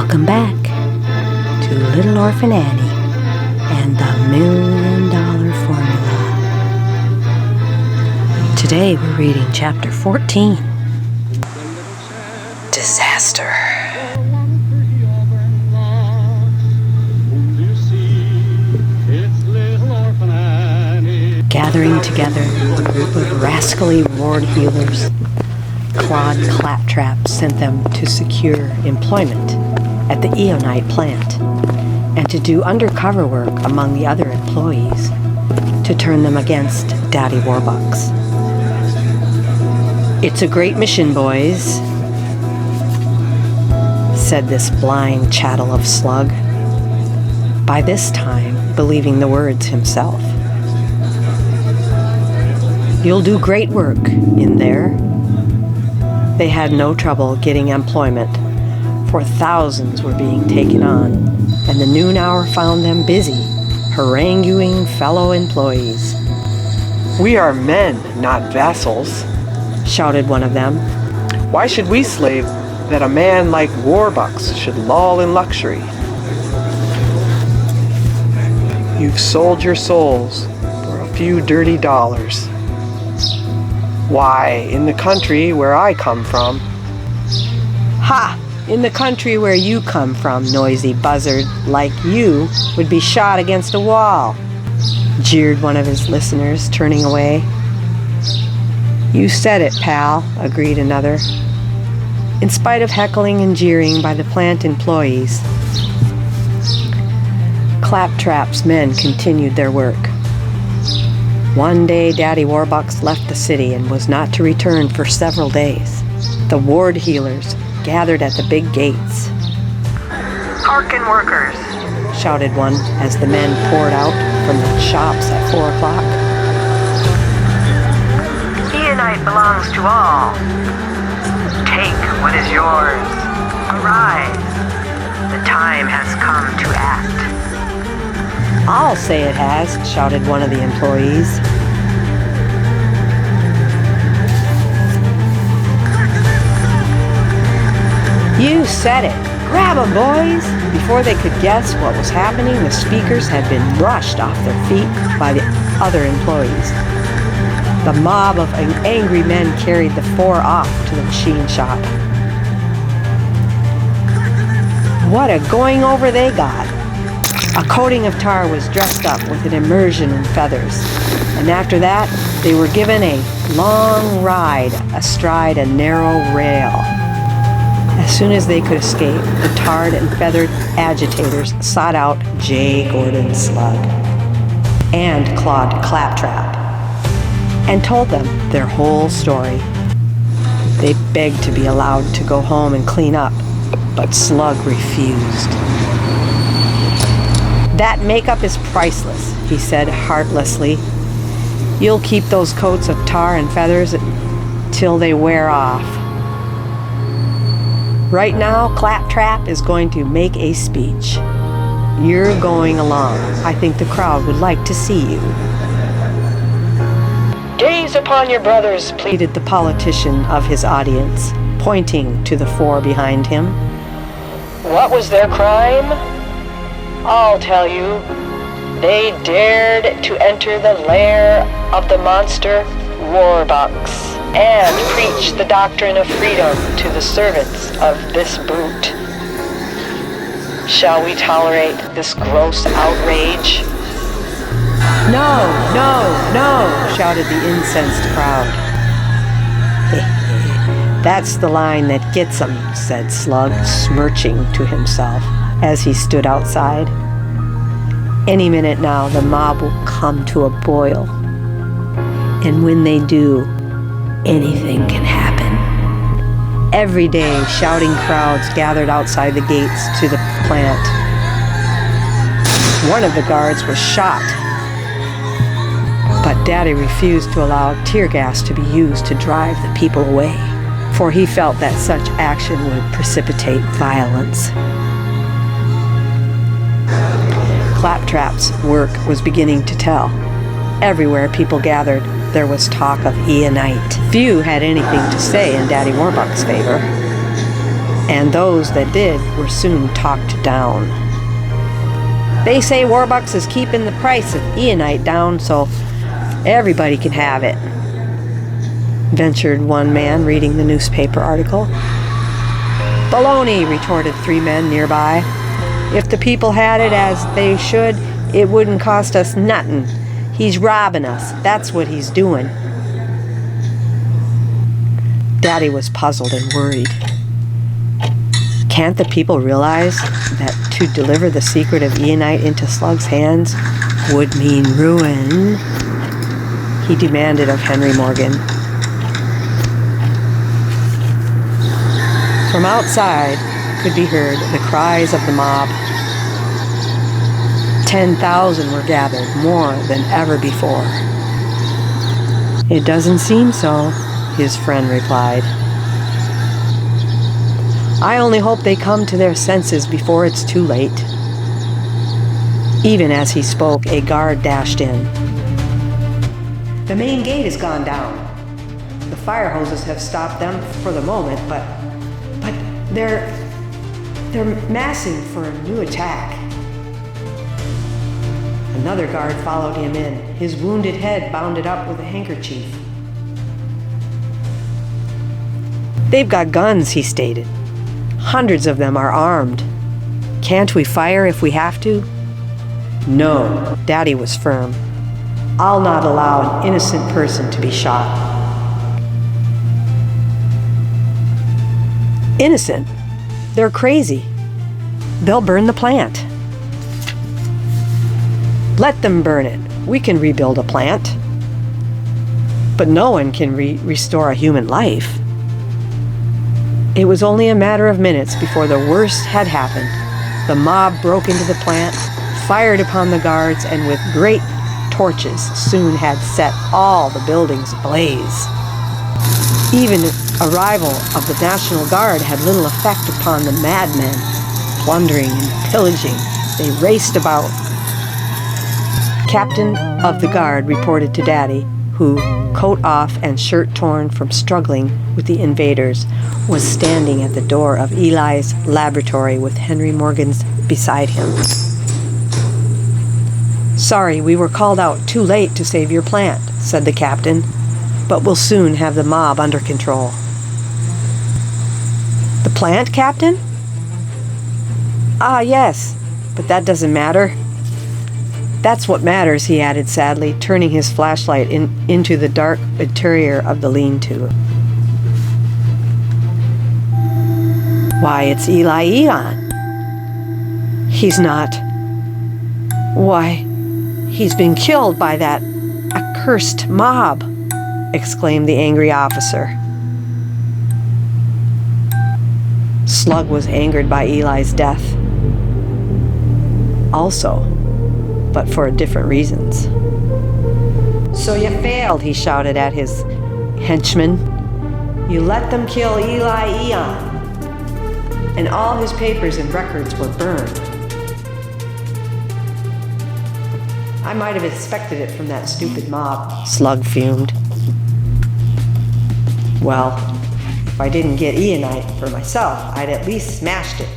Welcome back to Little Orphan Annie and the $1 Million Formula. Today we're reading chapter 14, Disaster. Gathering together a group of rascally ward healers, Claude Claptrap sent them to secure employment at the Eonite plant and to do undercover work among the other employees to turn them against Daddy Warbucks. "It's a great mission, boys," said this blind chattel of Slug, by this time believing the words himself. "You'll do great work in there." They had no trouble getting employment, for thousands were being taken on, and the noon hour found them busy, haranguing fellow employees. "We are men, not vassals," shouted one of them. "Why should we slave that a man like Warbucks should loll in luxury? You've sold your souls for a few dirty dollars. Why, in the country where I come from..." "Ha! In the country where you come from, noisy buzzard like you would be shot against a wall," jeered one of his listeners, turning away. "You said it, pal," agreed another. In spite of heckling and jeering by the plant employees, Claptrap's men continued their work. One day, Daddy Warbucks left the city and was not to return for several days. The ward healers gathered at the big gates. "Hearken, workers," shouted one as the men poured out from the shops at 4 o'clock. "Eonite belongs to all. Take what is yours. Arise. The time has come to act." "I'll say it has," shouted one of the employees. "You said it. Grab 'em, boys!" Before they could guess what was happening, the speakers had been rushed off their feet by the other employees. The mob of angry men carried the 4 off to the machine shop. What a going over they got! A coating of tar was dressed up with an immersion in feathers, and after that they were given a long ride astride a narrow rail. As soon as they could escape, the tarred and feathered agitators sought out J. Gordon Slug and Claude Claptrap and told them their whole story. They begged to be allowed to go home and clean up, but Slug refused. "That makeup is priceless," he said heartlessly. "You'll keep those coats of tar and feathers till they wear off. Right now, Claptrap is going to make a speech. You're going along. I think the crowd would like to see you." "Gaze upon your brothers," pleaded the politician of his audience, pointing to the 4 behind him. "What was their crime? I'll tell you. They dared to enter the lair of the monster Warbucks and preach the doctrine of freedom to the servants of this brute. Shall we tolerate this gross outrage?" "No, no, no," shouted the incensed crowd. "That's the line that gets 'em," said Slug, smirching to himself as he stood outside. "Any minute now, the mob will come to a boil. And when they do, anything can happen." Every day, shouting crowds gathered outside the gates to the plant. One of the guards was shot, but Daddy refused to allow tear gas to be used to drive the people away, for he felt that such action would precipitate violence. Claptrap's work was beginning to tell. Everywhere people gathered, there was talk of Eonite. Few had anything to say in Daddy Warbucks' favor. and those that did were soon talked down. They say Warbucks is keeping the price of Eonite down so everybody can have it, ventured one man reading the newspaper article. Baloney, retorted three men nearby. If the people had it as they should, it wouldn't cost us nothin'. He's robbing us. That's what he's doing. Daddy was puzzled and worried. Can't the people realize that to deliver the secret of Eonite into Slug's hands would mean ruin? He demanded of Henry Morgan. From outside could be heard the cries of the mob. 10,000 were gathered, more than ever before. It doesn't seem so, his friend replied. I only hope they come to their senses before it's too late. Even as he spoke, a guard dashed in. The main gate has gone down. The fire hoses have stopped them for the moment, but they're massing for a new attack. Another guard followed him in, his wounded head bounded up with a handkerchief. They've got guns, he stated. Hundreds of them are armed. Can't we fire if we have to? No, Daddy was firm. I'll not allow an innocent person to be shot. Innocent? They're crazy. They'll burn the plant. Let them burn it. We can rebuild a plant. But no one can restore a human life. It was only a matter of minutes before the worst had happened. The mob broke into the plant, fired upon the guards, and with great torches soon had set all the buildings ablaze. Even arrival of the National Guard had little effect upon the madmen. Plundering and pillaging, they raced about. Captain of the guard reported to Daddy, who, coat off and shirt torn from struggling with the invaders, was standing at the door of Eli's laboratory with Henry Morgan's beside him. Sorry, we were called out too late to save your plant, said the captain, but we'll soon have the mob under control. The plant, Captain? Ah, yes, but that doesn't matter. That's what matters, he added sadly, turning his flashlight into the dark interior of the lean-to. Why, it's Eli Eon. He's not. Why, he's been killed by that accursed mob, exclaimed the angry officer. Slug was angered by Eli's death. Also, but for different reasons. So you failed, he shouted at his henchman. You let them kill Eli Eon. And all his papers and records were burned. I might have expected it from that stupid mob, Slug fumed. Well, if I didn't get Eonite for myself, I'd at least smashed it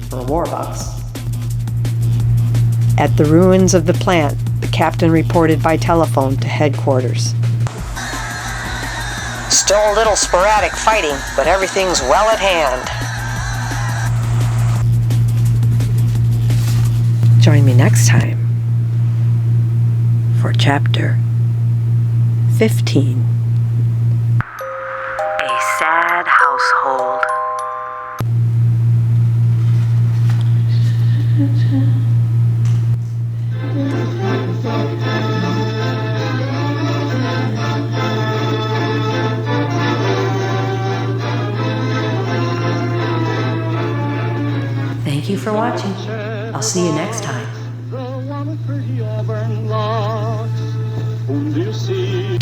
for Warbucks. At the ruins of the plant, the captain reported by telephone to headquarters. Still a little sporadic fighting, but everything's well at hand. Join me next time for chapter 15. A sad household. Thank you for watching. I'll see you next time. The one with pretty auburn locks, whom do you see?